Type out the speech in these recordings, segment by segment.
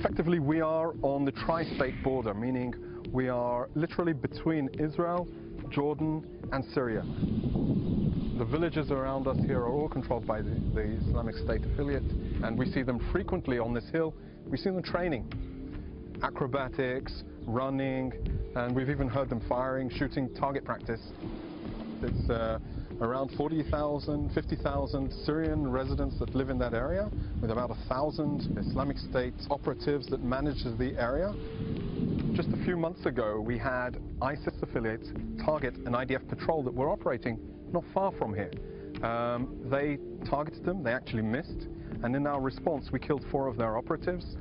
Effectively, we are on the tri-state border, meaning we are literally between Israel, Jordan, and Syria. The villages around us here are all controlled by the Islamic State affiliate, and we see them frequently on this hill. We see them training, acrobatics, running, and we've even heard them firing, shooting target practice. It's around 40,000, 50,000 Syrian residents that live in that area, with about 1,000 Islamic State operatives that manage the area. Just a few months ago, we had ISIS affiliates target an IDF patrol that were operating not far from here. They targeted them, they actually missed, and in our response we killed 4 of their operatives,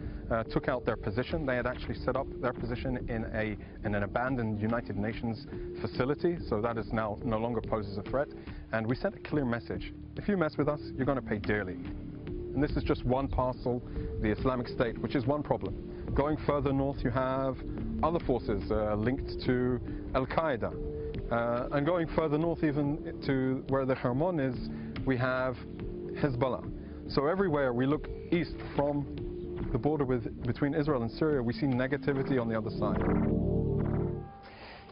took out their position. They had actually set up their position in an abandoned United Nations facility, so that is now no longer poses a threat. And we sent a clear message: if you mess with us, you're going to pay dearly. And this is just one parcel, the Islamic State, which is one problem. Going further north, you have other forces linked to Al-Qaeda. And going further north, even to where the Hermon is, we have Hezbollah. So everywhere we look east from the border between Israel and Syria, we see negativity on the other side.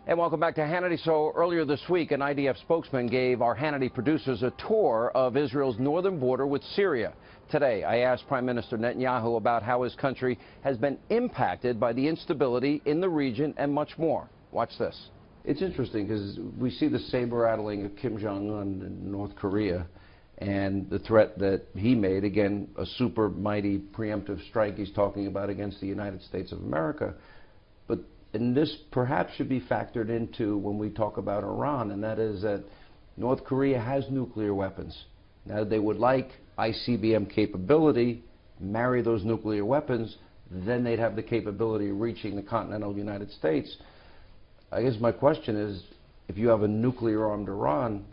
And welcome back to Hannity. So earlier this week, an IDF spokesman gave our Hannity producers a tour of Israel's northern border with Syria. Today, I asked Prime Minister Netanyahu about how his country has been impacted by the instability in the region and much more. Watch this. It's interesting because we see the saber-rattling of Kim Jong-un in North Korea and the threat that he made, again, a super mighty preemptive strike he's talking about against the United States of America. And this perhaps should be factored into when we talk about Iran, and that is that North Korea has nuclear weapons. Now, they would like ICBM capability, marry those nuclear weapons, then they'd have the capability of reaching the continental United States. I guess my question is, if you have a nuclear-armed Iran,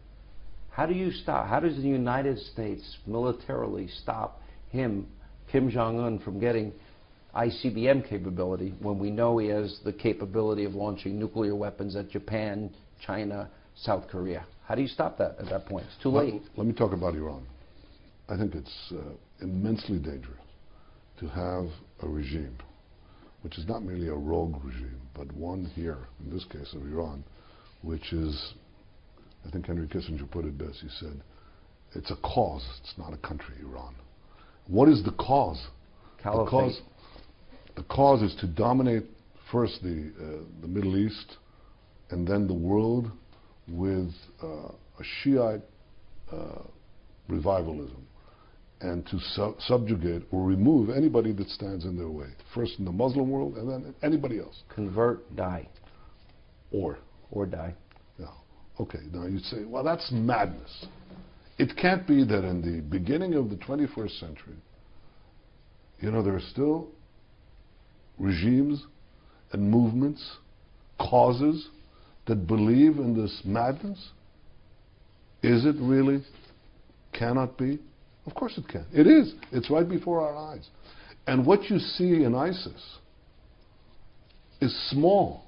how do you stop? How does the United States militarily stop him, Kim Jong-un, from getting ICBM capability when we know he has the capability of launching nuclear weapons at Japan, China, South Korea? How do you stop that at that point? It's too late. Let me talk about Iran. I think it's immensely dangerous to have a regime, which is not merely a rogue regime, but one here, in this case of Iran, which is, I think Henry Kissinger put it best. He said, it's a cause, it's not a country, Iran. What is the cause? Caliphate. The cause is to dominate first the Middle East and then the world with a Shiite revivalism, and to subjugate or remove anybody that stands in their way. First in the Muslim world and then anybody else. Convert, die. Or die. Yeah. Okay, now you'd say, well, that's madness. It can't be that in the beginning of the 21st century, you know, there are still regimes and movements, causes that believe in this madness. Is it really? Cannot be? Of course it can. It is. It's right before our eyes. And what you see in ISIS is small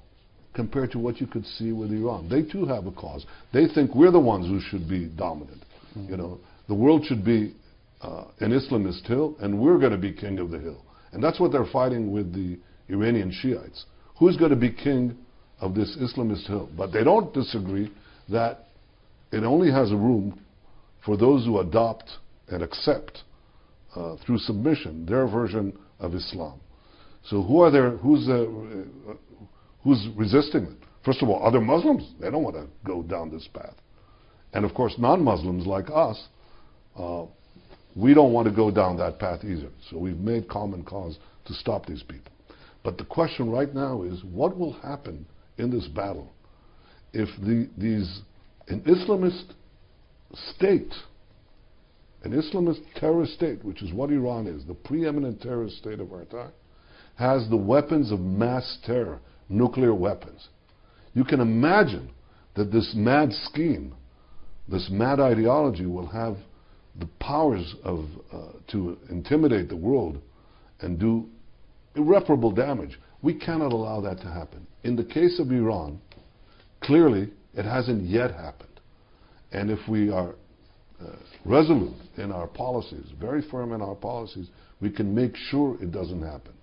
compared to what you could see with Iran. They too have a cause. They think we're the ones who should be dominant. Mm-hmm. You know, the world should be an Islamist hill, and we're going to be king of the hill. And that's what they're fighting with the Iranian Shiites. Who's going to be king of this Islamist hill? But they don't disagree that it only has a room for those who adopt and accept through submission their version of Islam. So who's resisting it? First of all, other Muslims, they don't want to go down this path. And of course, non-Muslims like us, we don't want to go down that path either. So we've made common cause to stop these people. But the question right now is, what will happen in this battle if an Islamist state, an Islamist terrorist state, which is what Iran is, the preeminent terrorist state of our time, has the weapons of mass terror, nuclear weapons. You can imagine that this mad scheme, this mad ideology will have the powers to intimidate the world and do irreparable damage. We cannot allow that to happen. In the case of Iran, clearly it hasn't yet happened. And if we are resolute in our policies, very firm in our policies, we can make sure it doesn't happen.